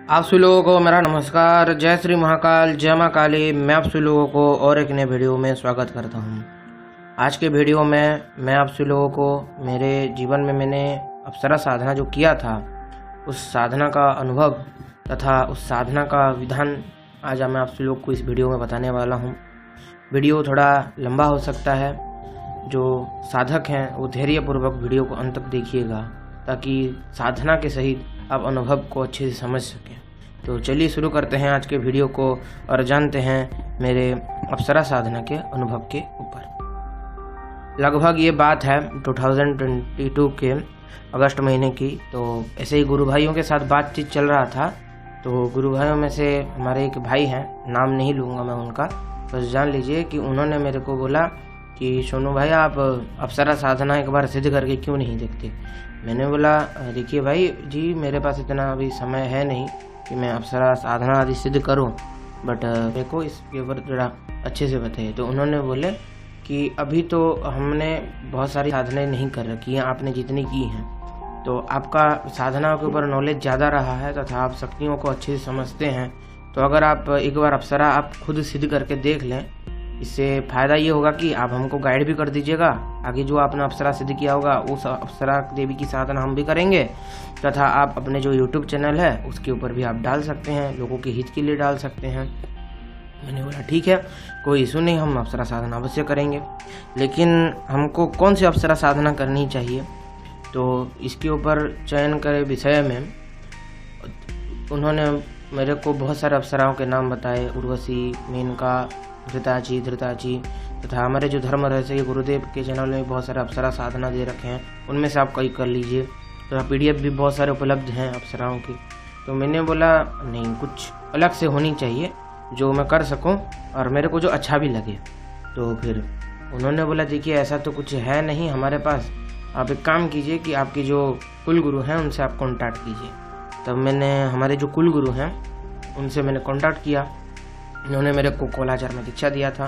आप सभी लोगों को मेरा नमस्कार। जय श्री महाकाल, जय माँ काली। मैं आप सभी लोगों को और एक नए वीडियो में स्वागत करता हूँ। आज के वीडियो में मैं आप सभी लोगों को मेरे जीवन में मैंने अप्सरा साधना जो किया था उस साधना का अनुभव तथा उस साधना का विधान आज मैं आप सभी लोगों को इस वीडियो में बताने वाला हूँ। वीडियो थोड़ा लंबा हो सकता है, जो साधक हैं वो धैर्यपूर्वक वीडियो को अंत तक देखिएगा ताकि साधना के सहित आप अनुभव को अच्छे से समझ सकें। तो चलिए शुरू करते हैं आज के वीडियो को और जानते हैं मेरे अप्सरा साधना के अनुभव के ऊपर। लगभग ये बात है 2022 के अगस्त महीने की। तो ऐसे ही गुरु भाइयों के साथ बातचीत चल रहा था। तो गुरु भाइयों में से हमारे एक भाई हैं, नाम नहीं लूँगा मैं उनका, बस जान लीजिए कि उन्होंने मेरे को बोला कि सोनू भाई आप अप्सरा साधना एक बार सिद्ध करके क्यों नहीं देखते। मैंने बोला देखिए भाई जी, मेरे पास इतना अभी समय है नहीं कि मैं अप्सरा साधना आदि सिद्ध करूं, बट मेरे को इसके ऊपर थोड़ा अच्छे से बताइए। तो उन्होंने बोले कि अभी तो हमने बहुत सारी साधनाएं नहीं कर रखी हैं, आपने जितनी की हैं तो आपका साधना के ऊपर नॉलेज ज़्यादा रहा है तथा आप शक्तियों को अच्छे से समझते हैं। तो अगर आप एक बार अप्सरा आप खुद सिद्ध करके देख लें, इससे फ़ायदा ये होगा कि आप हमको गाइड भी कर दीजिएगा। आगे जो आपने अप्सरा सिद्ध किया होगा उस अप्सरा देवी की साधना हम भी करेंगे तथा आप अपने जो यूट्यूब चैनल है उसके ऊपर भी आप डाल सकते हैं, लोगों के हित के लिए डाल सकते हैं। मैंने बोला ठीक है, कोई इशू नहीं, हम अप्सरा साधना अवश्य करेंगे, लेकिन हमको कौन सी अप्सरा साधना करनी चाहिए। तो इसके ऊपर चयन करे विषय में उन्होंने मेरे को बहुत सारे अप्सराओं के नाम बताए, उर्वशी, मेनका, धृताची तथा हमारे जो धर्म रहस्य गुरुदेव के चैनल में बहुत सारे अप्सरा साधना दे रखे हैं, उनमें से आप कई कर लीजिए। तो PDF भी बहुत सारे उपलब्ध हैं अप्सराओं की। तो मैंने बोला नहीं, कुछ अलग से होनी चाहिए जो मैं कर सकूं और मेरे को जो अच्छा भी लगे। तो फिर उन्होंने बोला देखिए ऐसा तो कुछ है नहीं हमारे पास, आप एक काम कीजिए कि आपके जो कुल गुरु हैं उनसे आप कॉन्टैक्ट कीजिए। तब मैंने हमारे जो कुल गुरु हैं उनसे मैंने कॉन्टैक्ट किया। उन्होंने मेरे को कोलाचार में दीक्षा दिया था।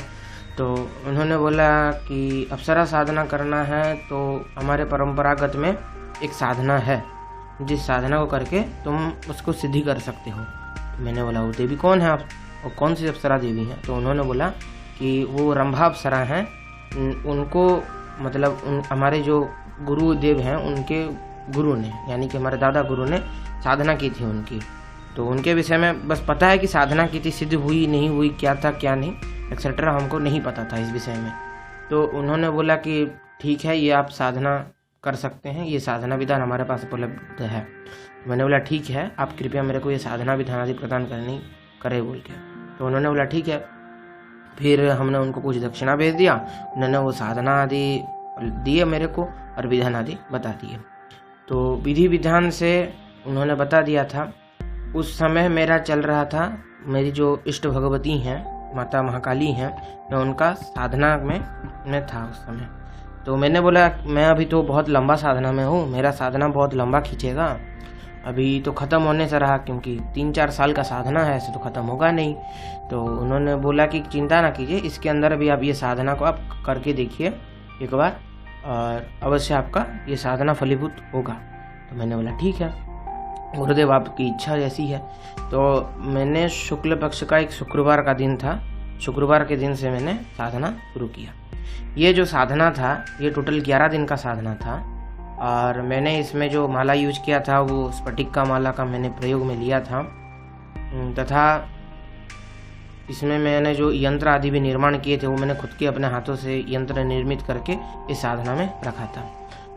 तो उन्होंने बोला कि अप्सरा साधना करना है तो हमारे परंपरागत में एक साधना है, जिस साधना को करके तुम उसको सिद्धि कर सकते हो। तो मैंने बोला वो देवी कौन है आप, और कौन सी अप्सरा देवी हैं। तो उन्होंने बोला कि वो रंभा अप्सरा हैं, उनको मतलब हमारे जो गुरुदेव हैं उनके गुरु ने, यानी कि हमारे दादा गुरु ने साधना की थी उनकी। तो उनके विषय में बस पता है कि साधना की थी, सिद्ध हुई नहीं हुई, क्या था क्या नहीं एक्सेट्रा, हमको नहीं पता था इस विषय में। तो उन्होंने बोला कि ठीक है, ये आप साधना कर सकते हैं, ये साधना विधान हमारे पास उपलब्ध है। तो मैंने बोला ठीक है, आप कृपया मेरे को ये साधना विधान आदि प्रदान करे बोल के। तो उन्होंने बोला ठीक है। फिर हमने उनको कुछ दक्षिणा भेज दिया, उन्होंने वो साधना आदि दिए मेरे को और विधान आदि बता दिए। तो विधि विधान से उन्होंने बता दिया था। उस समय मेरा चल रहा था, मेरी जो इष्ट भगवती हैं माता महाकाली हैं, मैं उनका साधना में था उस समय। तो मैंने बोला मैं अभी तो बहुत लंबा साधना में हूँ, मेरा साधना बहुत लंबा खींचेगा, अभी तो ख़त्म होने से रहा, क्योंकि 3-4 साल का साधना है, ऐसे तो ख़त्म होगा नहीं। तो उन्होंने बोला कि चिंता ना कीजिए, इसके अंदर भी आप ये साधना को आप करके देखिए एक बार और अवश्य आपका ये साधना फलीभूत होगा। तो मैंने बोला ठीक है गुरुदेव, आपकी इच्छा जैसी है। तो मैंने शुक्ल पक्ष का एक शुक्रवार का दिन था, शुक्रवार के दिन से मैंने साधना शुरू किया। ये जो साधना था ये टोटल 11 दिन का साधना था और मैंने इसमें जो माला यूज किया था वो स्फटिक का माला का मैंने प्रयोग में लिया था तथा इसमें मैंने जो यंत्र आदि भी निर्माण किए थे वो मैंने खुद के अपने हाथों से यंत्र निर्मित करके इस साधना में रखा था।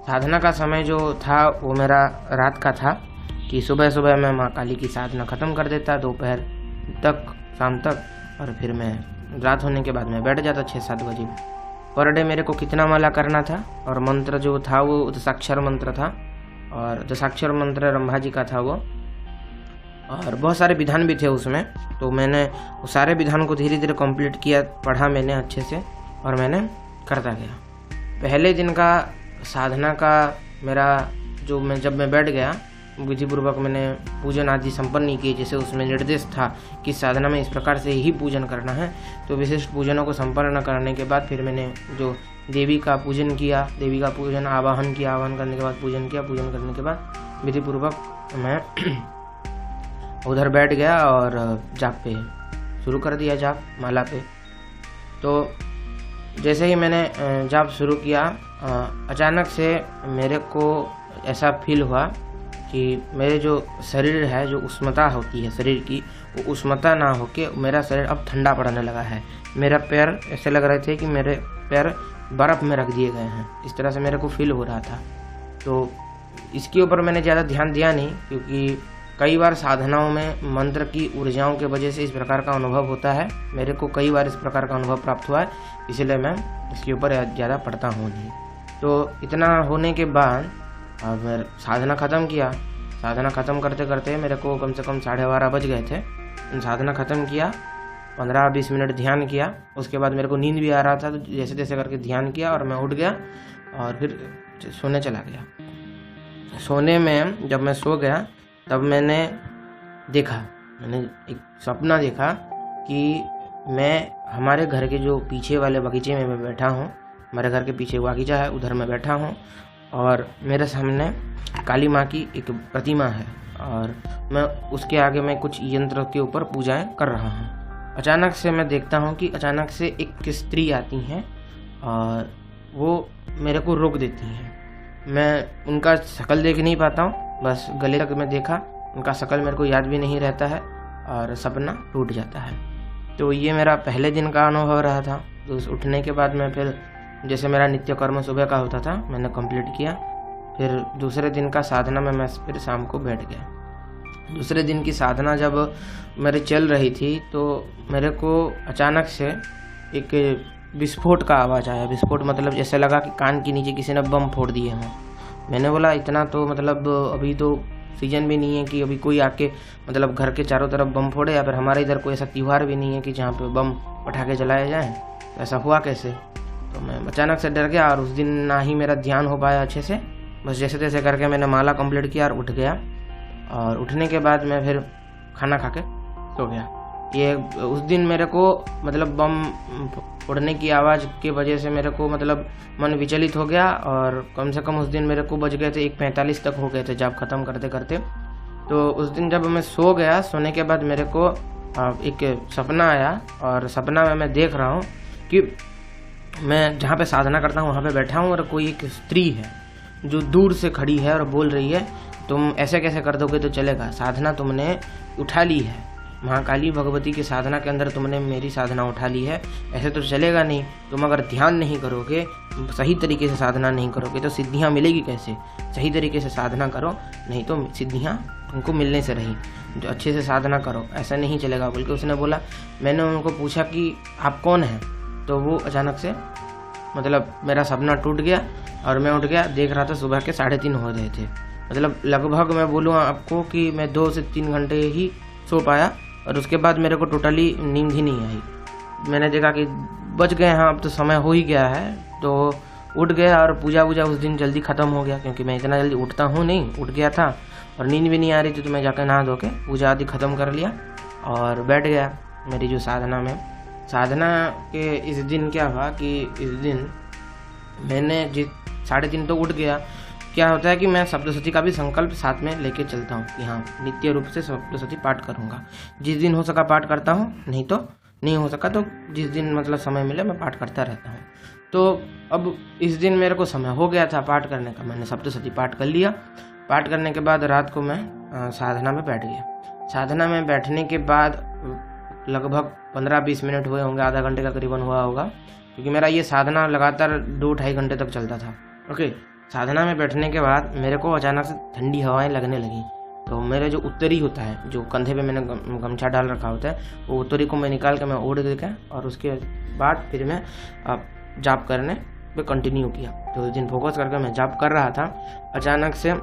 साधना का समय जो था वो मेरा रात का था कि सुबह सुबह मैं माँ काली की साधना ख़त्म कर देता, दोपहर तक शाम तक, और फिर मैं रात होने के बाद मैं बैठ जाता 6-7 बजे। पर डे मेरे को कितना माला करना था और मंत्र जो था वो दशाक्षर मंत्र था और दशाक्षर मंत्र रंभा जी का था वो, और बहुत सारे विधान भी थे उसमें। तो मैंने वो सारे विधान को धीरे धीरे कंप्लीट किया, पढ़ा मैंने अच्छे से और मैंने करता गया। पहले दिन का साधना का मेरा जब मैं बैठ गया विधिपूर्वक मैंने पूजन आदि संपन्न नहीं किए, जैसे उसमें निर्देश था कि साधना में इस प्रकार से ही पूजन करना है। तो विशिष्ट पूजनों को संपन्न करने के बाद फिर मैंने जो देवी का पूजन किया, देवी का पूजन आवाहन किया, आवाहन करने के बाद पूजन किया, पूजन करने के बाद विधिपूर्वक मैं उधर बैठ गया और जाप पे शुरू कर दिया, जाप माला पे। तो जैसे ही मैंने जाप शुरू किया, अचानक से मेरे को ऐसा फील हुआ कि मेरे जो शरीर है, जो उष्णता होती है शरीर की, वो उष्णता ना होके मेरा शरीर अब ठंडा पड़ने लगा है। मेरा पैर ऐसे लग रहे थे कि मेरे पैर बर्फ़ में रख दिए गए हैं, इस तरह से मेरे को फील हो रहा था। तो इसके ऊपर मैंने ज़्यादा ध्यान दिया नहीं, क्योंकि कई बार साधनाओं में मंत्र की ऊर्जाओं के वजह से इस प्रकार का अनुभव होता है। मेरे को कई बार इस प्रकार का अनुभव प्राप्त हुआ है, इसलिए मैं इसके ऊपर ज़्यादा पढ़ता हूँ नहीं। तो इतना होने के बाद अब मैं साधना ख़त्म किया। साधना ख़त्म करते करते मेरे को कम से कम 12:30 बज गए थे। साधना ख़त्म किया, 15-20 मिनट ध्यान किया। उसके बाद मेरे को नींद भी आ रहा था, तो जैसे तैसे करके ध्यान किया और मैं उठ गया और फिर सोने चला गया। सोने में जब मैं सो गया तब मैंने एक सपना देखा कि मैं हमारे घर के जो पीछे वाले बगीचे में मैं बैठा हूँ। हमारे घर के पीछे बगीचा है, उधर मैं बैठा हूँ और मेरे सामने काली माँ की एक प्रतिमा है और मैं उसके आगे मैं कुछ यंत्र के ऊपर पूजाएं कर रहा हूँ। अचानक से मैं देखता हूँ कि अचानक से एक स्त्री आती हैं और वो मेरे को रोक देती हैं। मैं उनका शक्ल देख नहीं पाता हूँ, बस गले तक मैं देखा, उनका शक्ल मेरे को याद भी नहीं रहता है और सपना टूट जाता है। तो ये मेरा पहले दिन का अनुभव रहा था। तो उस उठने के बाद मैं फिर जैसे मेरा नित्य कर्म सुबह का होता था, मैंने कंप्लीट किया। फिर दूसरे दिन का साधना में मैं फिर शाम को बैठ गया। दूसरे दिन की साधना जब मेरी चल रही थी तो मेरे को अचानक से एक विस्फोट का आवाज़ आया। विस्फोट मतलब जैसे लगा कि कान के नीचे किसी ने बम फोड़ दिए हों। मैंने बोला इतना तो मतलब अभी तो सीजन भी नहीं है कि अभी कोई आके मतलब घर के चारों तरफ बम फोड़े, या फिर हमारे इधर कोई ऐसा त्यौहार भी नहीं है कि जहाँ पे बम पटाखे जलाए जाएँ। तो ऐसा हुआ कैसे? तो मैं अचानक से डर गया और उस दिन ना ही मेरा ध्यान हो पाया अच्छे से। बस जैसे तैसे करके मैंने माला कंप्लीट किया और उठ गया। और उठने के बाद मैं फिर खाना खा के सो गया। ये उस दिन मेरे को मतलब बम फोड़ने की आवाज़ की वजह से मेरे को मतलब मन विचलित हो गया और कम से कम उस दिन मेरे को बज गए थे 1:45 तक हो गए थे जाप ख़त्म करते करते। तो उस दिन जब मैं सो गया, सोने के बाद मेरे को एक सपना आया और सपना में मैं देख रहा हूँ कि मैं जहाँ पे साधना करता हूँ वहाँ पे बैठा हूँ और कोई एक स्त्री है जो दूर से खड़ी है और बोल रही है, तुम ऐसे कैसे कर दोगे तो चलेगा, साधना तुमने उठा ली है, महाकाली भगवती की साधना के अंदर तुमने मेरी साधना उठा ली है, ऐसे तो चलेगा नहीं। तुम अगर ध्यान नहीं करोगे, सही तरीके से साधना नहीं करोगे तो सिद्धियाँ मिलेगी कैसे? सही तरीके से साधना करो, नहीं तो सिद्धियाँ तुमको मिलने से रही। जो अच्छे से साधना करो, ऐसा नहीं चलेगा। बल्कि उसने बोला, मैंने उनको पूछा कि आप कौन हैं? तो वो अचानक से मतलब मेरा सपना टूट गया और मैं उठ गया। देख रहा था सुबह के 3:30 हो रहे थे। मतलब लगभग मैं बोलूँ आपको कि मैं 2 से 3 घंटे ही सो पाया और उसके बाद मेरे को टोटली नींद ही नहीं आई। मैंने देखा कि बज गए हैं, अब तो समय हो ही गया है, तो उठ गया और पूजा वूजा उस दिन जल्दी ख़त्म हो गया, क्योंकि मैं इतना जल्दी उठता हूँ नहीं। उठ गया था और नींद भी नहीं आ रही थी, तो मैं जाकर नहा धो के पूजा आदि ख़त्म कर लिया और बैठ गया मेरी जो साधना में। साधना के इस दिन क्या हुआ कि इस दिन मैंने 3:30 तो उठ गया। क्या होता है कि मैं सप्तशती का भी संकल्प साथ में लेके चलता हूँ कि हाँ नित्य रूप से सप्तशती पाठ करूँगा। जिस दिन हो सका पाठ करता हूँ, नहीं तो नहीं हो सका तो जिस दिन मतलब समय मिले मैं पाठ करता रहता हूँ। तो अब इस दिन मेरे को समय हो गया था पाठ करने का, मैंने सप्तशती पाठ कर लिया। पाठ करने के बाद रात को मैं साधना में बैठ गया। साधना में बैठने के बाद लगभग 15-20 मिनट हुए होंगे, आधा घंटे का करीबन हुआ होगा, क्योंकि मेरा ये साधना लगातार 2-2.5 घंटे तक चलता था। ओके, साधना में बैठने के बाद मेरे को अचानक से ठंडी हवाएं लगने लगी। तो मेरे जो उत्तरी होता है, जो कंधे पे मैंने गमछा डाल रखा होता है, वो उत्तरी को मैं निकाल के मैं ओढ़ देकर और उसके बाद फिर मैं जाप करने पे कंटिन्यू किया। तो उस दिन फोकस करके मैं जाप कर रहा था। अचानक से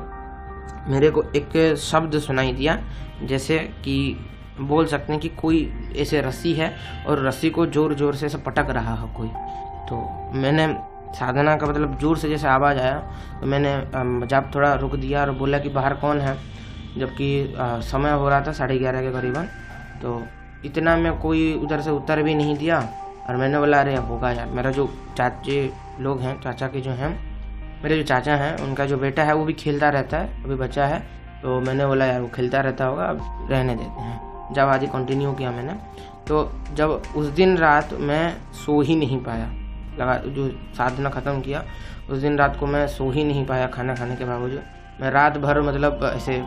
मेरे को एक शब्द सुनाई दिया, जैसे कि बोल सकते हैं कि कोई ऐसे रस्सी है और रस्सी को ज़ोर ज़ोर से ऐसे पटक रहा है कोई। तो मैंने साधना का मतलब ज़ोर से जैसे आवाज़ आया तो मैंने जाप थोड़ा रुक दिया और बोला कि बाहर कौन है, जबकि समय हो रहा था 11:30 के करीबन। तो इतना में कोई उधर से उत्तर भी नहीं दिया और मैंने बोला अरे होगा यार। मेरा जो चाचे लोग हैं, चाचा के जो हैं, मेरे जो चाचा हैं, उनका जो बेटा है वो भी खेलता रहता है, अभी बच्चा है, तो मैंने बोला यार वो खेलता रहता होगा, अब रहने देते हैं। जब आज कंटिन्यू किया मैंने, तो जब उस दिन रात मैं सो ही नहीं पाया, लगा जो साधना ख़त्म किया उस दिन रात को मैं सो ही नहीं पाया खाना खाने के बावजूद। मैं रात भर मतलब ऐसे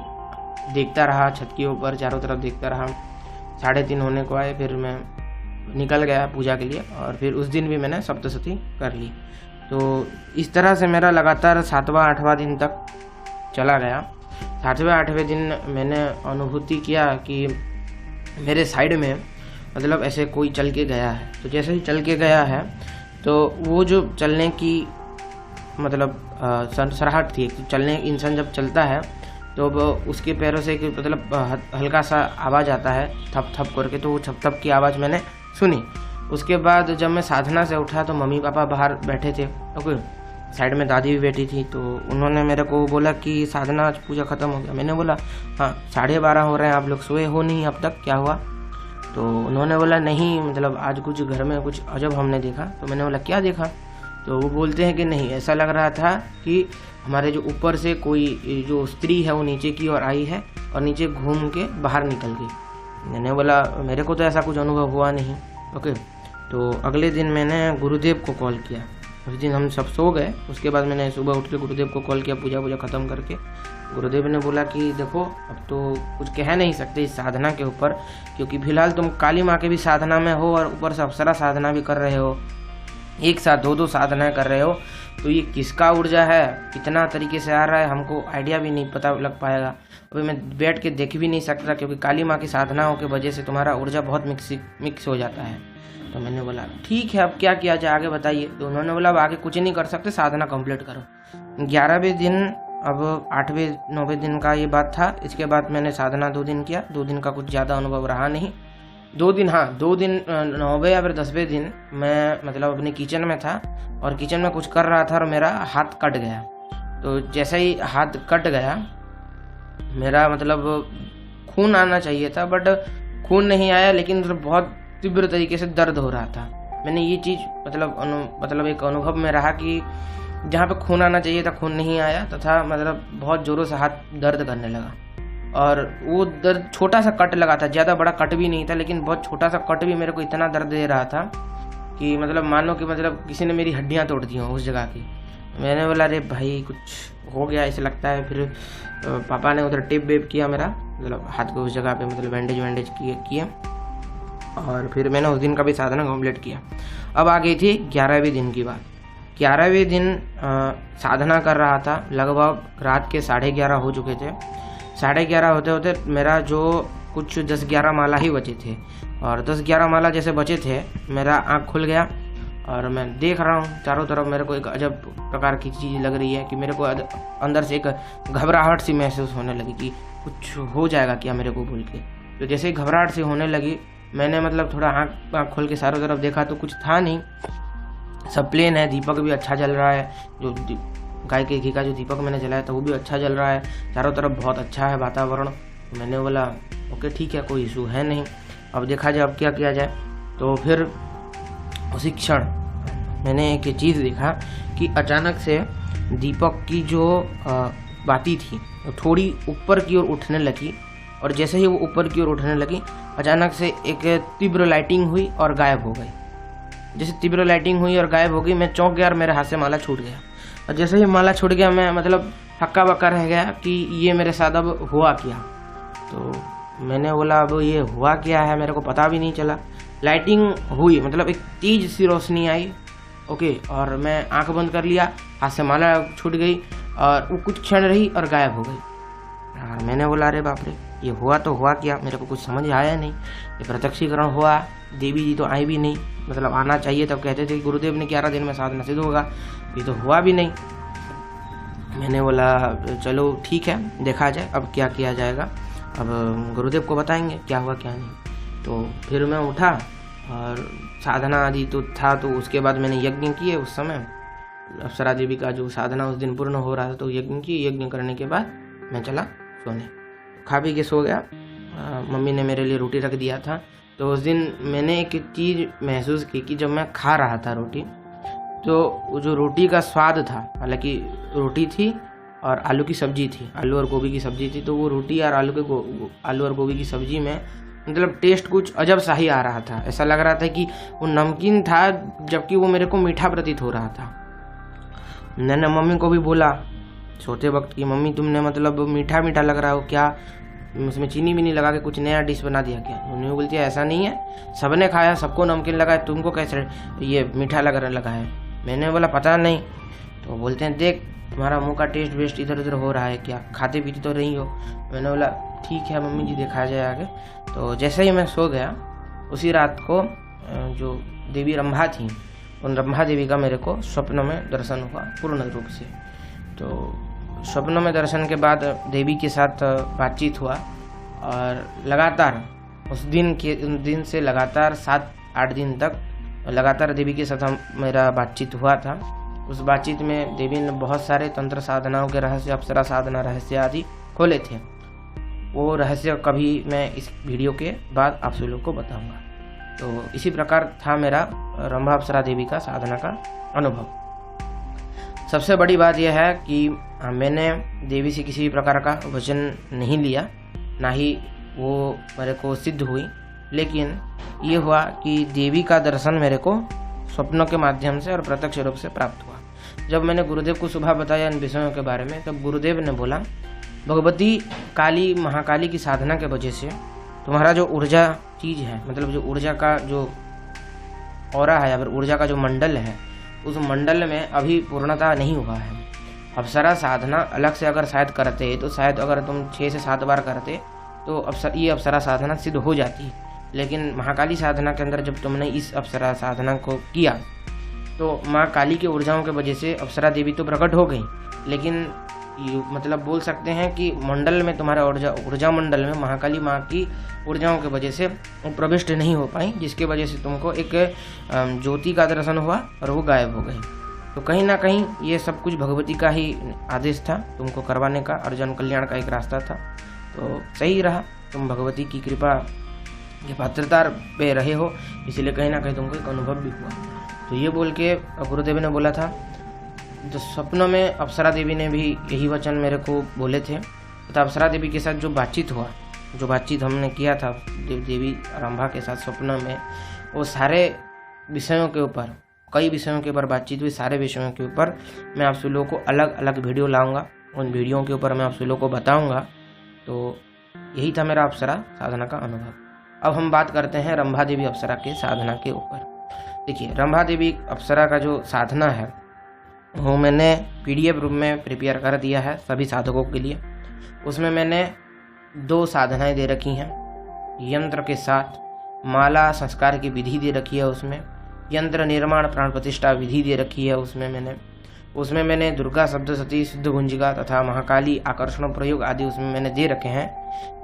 देखता रहा, छत के ऊपर चारों तरफ देखता रहा। 3:30 होने को आए, फिर मैं निकल गया पूजा के लिए, और फिर उस दिन भी मैंने सप्तशती कर ली। तो इस तरह से मेरा लगातार 7वां-8वां दिन तक चला गया। 7वें-8वें दिन मैंने अनुभूति किया कि मेरे साइड में मतलब ऐसे कोई चल के गया है। तो जैसे ही चल के गया है तो वो जो चलने की मतलब सरसराहट थी, चलने इंसान जब चलता है तो वो उसके पैरों से मतलब हल्का सा आवाज़ आता है थप थप करके, तो वो थप थप की आवाज़ मैंने सुनी। उसके बाद जब मैं साधना से उठा तो मम्मी पापा बाहर बैठे थे, ओके, साइड में दादी भी बैठी थी। तो उन्होंने मेरे को बोला कि साधना आज पूजा ख़त्म हो गया। मैंने बोला हाँ 12:30 हो रहे हैं, आप लोग सोए हो नहीं अब तक, क्या हुआ? तो उन्होंने बोला नहीं मतलब आज कुछ घर में कुछ अजब हमने देखा। तो मैंने बोला क्या देखा? तो वो बोलते हैं कि नहीं, ऐसा लग रहा था कि हमारे जो ऊपर से कोई जो स्त्री है वो नीचे की ओर आई है और नीचे घूम के बाहर निकल गई। मैंने बोला मेरे को तो ऐसा कुछ अनुभव हुआ नहीं, ओके। तो अगले दिन मैंने गुरुदेव को कॉल किया। उस दिन हम सब सो गए, उसके बाद मैंने सुबह उठ के गुरुदेव को कॉल किया पूजा ख़त्म करके। गुरुदेव ने बोला कि देखो अब तो कुछ कह नहीं सकते इस साधना के ऊपर, क्योंकि फिलहाल तुम काली माँ के भी साधना में हो और ऊपर से अप्सरा साधना भी कर रहे हो, एक साथ दो साधनाएं कर रहे हो। तो ये किसका ऊर्जा है, कितना तरीके से आ रहा है, हमको आइडिया भी नहीं पता लग पाएगा। अभी मैं बैठ के देख भी नहीं सकता, क्योंकि काली माँ की साधनाओं की वजह से तुम्हारा ऊर्जा बहुत मिक्स हो जाता है। तो मैंने बोला ठीक है अब क्या किया जाए, आगे बताइए। तो उन्होंने बोला अब आगे कुछ नहीं कर सकते, साधना कंप्लीट करो। 11वें दिन, अब 8वें-9वें दिन का ये बात था। इसके बाद मैंने साधना 2 दिन किया। 2 दिन का कुछ ज़्यादा अनुभव रहा नहीं। 2 दिन 9वें या फिर 10वें दिन मैं मतलब अपने किचन में था और किचन में कुछ कर रहा था और मेरा हाथ कट गया। तो जैसे ही हाथ कट गया मेरा मतलब खून आना चाहिए था, बट खून नहीं आया, लेकिन मतलब बहुत तीव्र तरीके से दर्द हो रहा था। मैंने ये चीज़ मतलब एक अनुभव में रहा कि जहाँ पे खून आना चाहिए था खून नहीं आया, तथा मतलब बहुत ज़ोरों से हाथ दर्द करने लगा। और वो दर्द छोटा सा कट लगा था, ज़्यादा बड़ा कट भी नहीं था, लेकिन बहुत छोटा सा कट भी मेरे को इतना दर्द दे रहा था कि मतलब मानो कि मतलब किसी ने मेरी हड्डियाँ तोड़ दी हों उस जगह की। मैंने बोला अरे भाई कुछ हो गया ऐसे लगता है। फिर पापा ने उधर टेप वेप किया मेरा मतलब हाथ को उस जगह पे मतलब बैंडेज किए और फिर मैंने उस दिन का भी साधना कंप्लीट किया। अब आ गई थी 11वें दिन की बात। 11वें दिन साधना कर रहा था, लगभग रात के 11:30 हो चुके थे। 11:30 होते होते मेरा जो कुछ 10-11 माला ही बचे थे, और 10-11 माला जैसे बचे थे मेरा आँख खुल गया और मैं देख रहा हूँ चारों तरफ। मेरे को एक अजब प्रकार की चीज़ लग रही है कि मेरे को अंदर से एक घबराहट सी महसूस होने लगी कि कुछ हो जाएगा क्या मेरे को बोल के। तो जैसे ही घबराहट सी होने लगी मैंने मतलब थोड़ा आँख खोल के चारों तरफ देखा तो कुछ था नहीं, सब प्लेन है। दीपक भी अच्छा जल रहा है, जो गाय के घी का जो दीपक मैंने जलाया था वो भी अच्छा जल रहा है, चारों तरफ बहुत अच्छा है वातावरण। तो मैंने बोला ओके ठीक है कोई इशू है नहीं, अब देखा जाए अब क्या किया जाए। तो फिर उसी क्षण मैंने एक चीज़ देखा कि अचानक से दीपक की जो बाती थी थोड़ी ऊपर की ओर उठने लगी, और जैसे ही वो ऊपर की ओर उठने लगी अचानक से एक तीव्र लाइटिंग हुई और गायब हो गई। जैसे तीव्र लाइटिंग हुई और गायब हो गई मैं चौंक गया और मेरे हाथ से माला छूट गया। और जैसे ही माला छूट गया मैं मतलब हक्का बक्का रह गया कि ये मेरे साथ अब हुआ क्या। तो मैंने बोला अब ये हुआ क्या है, मेरे को पता भी नहीं चला। लाइटिंग हुई मतलब एक तेज सी रोशनी आई, ओके, और मैं आंख बंद कर लिया, हाथ से माला छूट गई और वो कुछ क्षण रही और गायब हो गई। और मैंने बोला अरे बाप रे ये हुआ तो हुआ क्या, मेरे को कुछ समझ आया नहीं। ये प्रत्यक्षीकरण हुआ, देवी जी तो आई भी नहीं, मतलब आना चाहिए तब कहते थे गुरुदेव ने 11 दिन में साधना सिद्ध होगा, ये तो हुआ भी नहीं। मैंने बोला चलो ठीक है देखा जाए अब क्या किया जाएगा, अब गुरुदेव को बताएंगे क्या हुआ क्या नहीं। तो फिर मैं उठा और साधना आदि तो था, तो उसके बाद मैंने यज्ञ किए। उस समय अप्सरा देवी का जो साधना उस दिन पूर्ण हो रहा था तो यज्ञ किए। यज्ञ करने के बाद मैं चला सोने, खा पी के सो गया। मम्मी ने मेरे लिए रोटी रख दिया था। तो उस दिन मैंने एक चीज़ महसूस की कि जब मैं खा रहा था रोटी, तो जो रोटी का स्वाद था, हालांकि रोटी थी और आलू की सब्जी थी, आलू और गोभी की सब्जी थी। तो वो रोटी और आलू और गोभी की सब्जी में मतलब टेस्ट कुछ अजब सा ही आ रहा था। ऐसा लग रहा था कि वो नमकीन था जबकि वो मेरे को मीठा प्रतीत हो रहा था। मैंने मम्मी को भी बोला सोते वक्त कि मम्मी तुमने मतलब मीठा मीठा लग रहा हो क्या, उसमें चीनी भी नहीं लगा के कुछ नया डिश बना दिया क्या? मम्मी बोलती है ऐसा नहीं है, सबने खाया, सबको नमकीन लगा है, तुमको कैसे ये मीठा लगा है? मैंने बोला पता नहीं। तो बोलते हैं देख तुम्हारा मुंह का टेस्ट वेस्ट इधर उधर हो रहा है क्या, खाते पीते तो नहीं हो। मैंने बोला ठीक है मम्मी जी देखा जाए आगे। तो जैसे ही मैं सो गया उसी रात को जो देवी रंभा थी उन रंभा देवी का मेरे को स्वप्न में दर्शन हुआ पूर्ण रूप से। तो स्वप्न में दर्शन के बाद देवी के साथ बातचीत हुआ और लगातार उस दिन से लगातार 7-8 दिन तक लगातार देवी के साथ मेरा बातचीत हुआ था। उस बातचीत में देवी ने बहुत सारे तंत्र साधनाओं के रहस्य, अप्सरा साधना रहस्य आदि खोले थे। वो रहस्य कभी मैं इस वीडियो के बाद आप सभी लोग को बताऊंगा। तो इसी प्रकार था मेरा रंभा अप्सरा देवी का साधना का अनुभव। सबसे बड़ी बात यह है कि मैंने देवी से किसी भी प्रकार का वचन नहीं लिया, ना ही वो मेरे को सिद्ध हुई, लेकिन ये हुआ कि देवी का दर्शन मेरे को स्वप्नों के माध्यम से और प्रत्यक्ष रूप से प्राप्त हुआ। जब मैंने गुरुदेव को सुबह बताया इन विषयों के बारे में, तब गुरुदेव ने बोला भगवती काली महाकाली की साधना के वजह से तुम्हारा जो ऊर्जा चीज़ है, मतलब जो ऊर्जा का जो ऑरा है या फिर ऊर्जा का जो मंडल है, उस मंडल में अभी पूर्णता नहीं हुआ है। अप्सरा साधना अलग से अगर शायद करते तो शायद अगर तुम 6 से 7 बार करते तो ये अप्सरा साधना सिद्ध हो जाती। लेकिन महाकाली साधना के अंदर जब तुमने इस अप्सरा साधना को किया तो माँ काली की ऊर्जाओं के वजह से अप्सरा देवी तो प्रकट हो गई, लेकिन मतलब बोल सकते हैं कि मंडल में तुम्हारा ऊर्जा मंडल में महाकाली माँ की ऊर्जाओं के वजह से प्रविष्ट नहीं हो पाई, जिसके वजह से तुमको एक ज्योति का दर्शन हुआ और वो गायब हो गई। तो कहीं ना कहीं ये सब कुछ भगवती का ही आदेश था तुमको करवाने का, और जन कल्याण का एक रास्ता था। तो सही रहा, तुम भगवती की कृपा की पात्रता पे रहे हो, इसीलिए कहीं ना कहीं तुमको एक अनुभव भी हुआ। तो ये बोल के गुरुदेव ने बोला था, जो स्वप्नों में अप्सरा देवी ने भी यही वचन मेरे को बोले थे। तथा अप्सरा देवी के साथ जो बातचीत हमने किया था देवी रंभा के साथ स्वप्न में, वो सारे विषयों के ऊपर, कई विषयों के ऊपर बातचीत हुई। सारे विषयों के ऊपर मैं आप सभी लोगों को अलग अलग वीडियो लाऊंगा, उन वीडियो के ऊपर मैं आप सभी लोगों को बताऊंगा। तो यही था मेरा अप्सरा साधना का अनुभव। अब हम बात करते हैं रंभा देवी अप्सरा के साधना के ऊपर। देखिए, रंभा देवी अप्सरा का जो साधना है वो मैंने PDF रूप में प्रिपेयर कर दिया है सभी साधकों के लिए। उसमें मैंने 2 साधनाएं दे रखी हैं। यंत्र के साथ माला संस्कार की विधि दे रखी है, उसमें यंत्र निर्माण प्राण प्रतिष्ठा विधि दे रखी है। उसमें मैंने दुर्गा सप्तशती, सिद्ध गुंजिका तथा महाकाली आकर्षण प्रयोग आदि उसमें मैंने दे रखे हैं।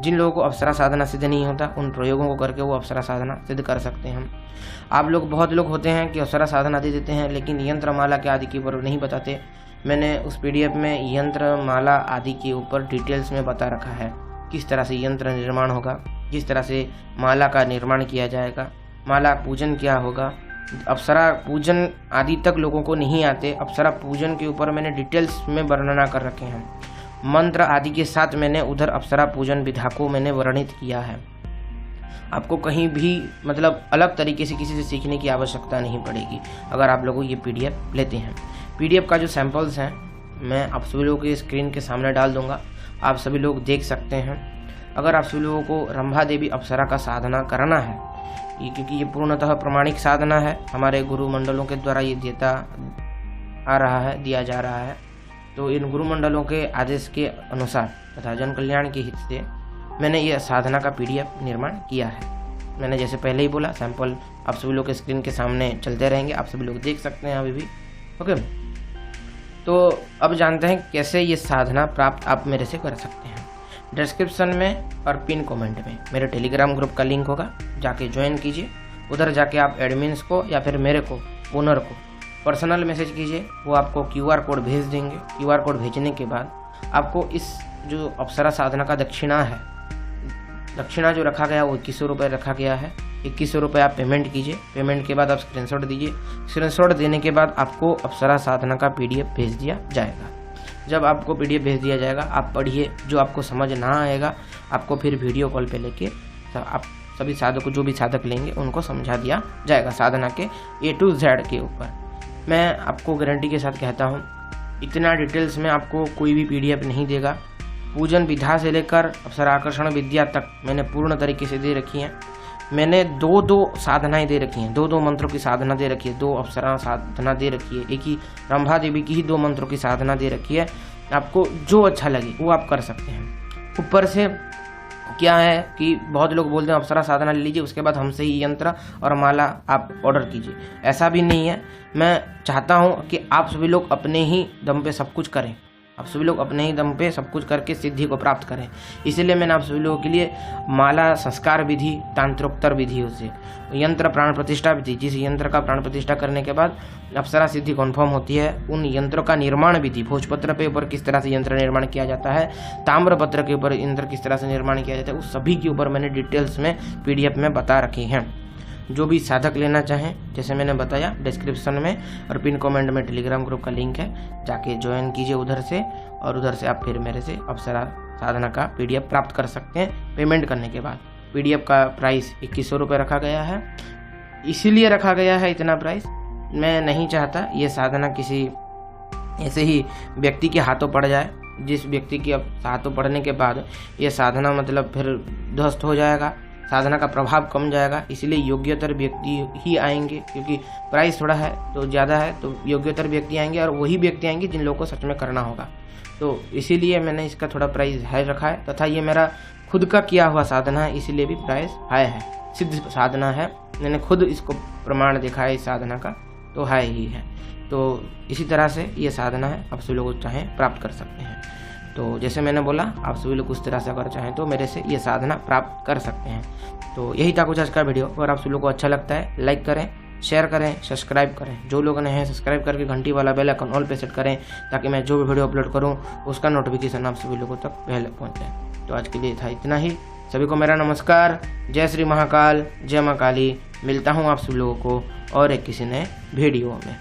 जिन लोगों को अप्सरा साधना सिद्ध नहीं होता, उन प्रयोगों को करके वो अप्सरा साधना सिद्ध कर सकते हैं। आप लोग बहुत लोग होते हैं कि अप्सरा साधना दे देते हैं लेकिन यंत्र माला के आदि के ऊपर नहीं बताते। मैंने उस PDF में यंत्र माला आदि के ऊपर डिटेल्स में बता रखा है, किस तरह से यंत्र निर्माण होगा, किस तरह से माला का निर्माण किया जाएगा, माला पूजन क्या होगा। अप्सरा पूजन आदि तक लोगों को नहीं आते, अप्सरा पूजन के ऊपर मैंने डिटेल्स में वर्णना कर रखे हैं। मंत्र आदि के साथ मैंने उधर अप्सरा पूजन विधा को मैंने वर्णित किया है। आपको कहीं भी मतलब अलग तरीके से किसी से सीखने की आवश्यकता नहीं पड़ेगी अगर आप लोग ये PDF लेते हैं। PDF का जो सैंपल्स हैं मैं आप सभी लोगों के स्क्रीन के सामने डाल दूंगा, आप सभी लोग देख सकते हैं। अगर आप सभी लोगों को रंभा देवी अप्सरा का साधना करना है, क्योंकि ये पूर्णतः प्रमाणिक साधना है, हमारे गुरु मंडलों के द्वारा ये दिया जा रहा है। तो इन गुरु मंडलों के आदेश के अनुसार तथा जन कल्याण के हित से मैंने ये साधना का PDF निर्माण किया है। मैंने जैसे पहले ही बोला, सैंपल आप सभी लोग के स्क्रीन के सामने चलते रहेंगे, आप सभी लोग देख सकते हैं अभी भी। ओके, तो अब जानते हैं कैसे ये साधना प्राप्त आप मेरे से कर सकते हैं। डिस्क्रिप्शन में और पिन कमेंट में मेरे टेलीग्राम ग्रुप का लिंक होगा, जाके ज्वाइन कीजिए। उधर जाके आप एडमिन्स को या फिर मेरे को ओनर को पर्सनल मैसेज कीजिए, वो आपको QR कोड भेज देंगे। QR कोड भेजने के बाद आपको इस जो अप्सरा साधना का दक्षिणा जो रखा गया वो 2100 रुपये रखा गया है। 2100 रुपये आप पेमेंट कीजिए। पेमेंट के बाद आप स्क्रीनशॉट दीजिए। स्क्रीनशॉट देने के बाद आपको अप्सरा साधना का PDF भेज दिया जाएगा। जब आपको PDF भेज दिया जाएगा, आप पढ़िए, जो आपको समझ ना आएगा आपको फिर वीडियो कॉल पे लेके आप सभी साधकों, जो भी साधक लेंगे उनको समझा दिया जाएगा साधना के A to Z के ऊपर। मैं आपको गारंटी के साथ कहता हूँ, इतना डिटेल्स में आपको कोई भी PDF नहीं देगा। पूजन विधा से लेकर अप्सराकर्षण विद्या तक मैंने पूर्ण तरीके से दे रखी हैं। मैंने दो साधनाएं दे रखी हैं, दो मंत्रों की साधना दे रखी है, 2 अप्सरा साधना दे रखी है, एक ही रंभा देवी की ही 2 मंत्रों की साधना दे रखी है। आपको जो अच्छा लगे वो आप कर सकते हैं। ऊपर से क्या है कि बहुत लोग बोलते हैं अप्सरा साधना ले लीजिए, उसके बाद हमसे ही यंत्र और माला आप ऑर्डर कीजिए। ऐसा भी नहीं है। मैं चाहता हूँ कि आप सभी लोग अपने ही दम पे सब कुछ करें, आप सभी लोग अपने ही दम पे सब कुछ करके सिद्धि को प्राप्त करें। इसीलिए मैंने आप सभी लोगों के लिए माला संस्कार विधि, तांत्रोक्तर विधि, उससे यंत्र प्राण प्रतिष्ठा विधि, जिस यंत्र का प्राण प्रतिष्ठा करने के बाद अप्सरा सिद्धि कन्फर्म होती है, उन यंत्रों का निर्माण विधि, भोजपत्र के ऊपर किस तरह से यंत्र निर्माण किया जाता है, ताम्रपत्र के ऊपर यंत्र किस तरह से निर्माण किया जाता है, उस सभी के ऊपर मैंने डिटेल्स में PDF में बता रखे हैं। जो भी साधक लेना चाहें, जैसे मैंने बताया, डिस्क्रिप्शन में और पिन कमेंट में टेलीग्राम ग्रुप का लिंक है, जाके ज्वाइन कीजिए उधर से, और उधर से आप फिर मेरे से अप्सरा साधना का PDF प्राप्त कर सकते हैं पेमेंट करने के बाद। PDF का प्राइस 2100 रुपये रखा गया है। इसीलिए रखा गया है इतना प्राइस, मैं नहीं चाहता ये साधना किसी ऐसे ही व्यक्ति के हाथों पड़ जाए, जिस व्यक्ति के हाथों पड़ने के बाद ये साधना मतलब फिर ध्वस्त हो जाएगा, साधना का प्रभाव कम जाएगा। इसलिए योग्यतर व्यक्ति ही आएंगे, क्योंकि प्राइस थोड़ा है तो ज़्यादा है, तो योग्यतर व्यक्ति आएंगे, और वही व्यक्ति आएंगे जिन लोगों को सच में करना होगा। तो इसीलिए मैंने इसका थोड़ा प्राइस हाई रखा है, तथा ये मेरा खुद का किया हुआ साधना है, इसीलिए भी प्राइस हाई है। सिद्ध साधना है, मैंने खुद इसको प्रमाण देखा है इस साधना का, तो हाई ही है। तो इसी तरह से ये साधना है, आप सभी लोग चाहें प्राप्त कर सकते हैं। तो जैसे मैंने बोला, आप सभी लोग उस तरह से अगर चाहें तो मेरे से ये साधना प्राप्त कर सकते हैं। तो यही था कुछ आज का वीडियो। अगर आप सभी लोग को अच्छा लगता है, लाइक करें, शेयर करें, सब्सक्राइब करें। जो लोग नए हैं, सब्सक्राइब करके घंटी वाला बेल आइकन ऑल पे सेट करें, ताकि मैं जो भी वीडियो अपलोड करूं उसका नोटिफिकेशन आप सभी लोगों तक पहले पहुंच जाए। तो आज के लिए था इतना ही। सभी को मेरा नमस्कार। जय श्री महाकाल, जय माँ काली। मिलता हूँ आप सभी लोगों को और एक किसी नए वीडियो में।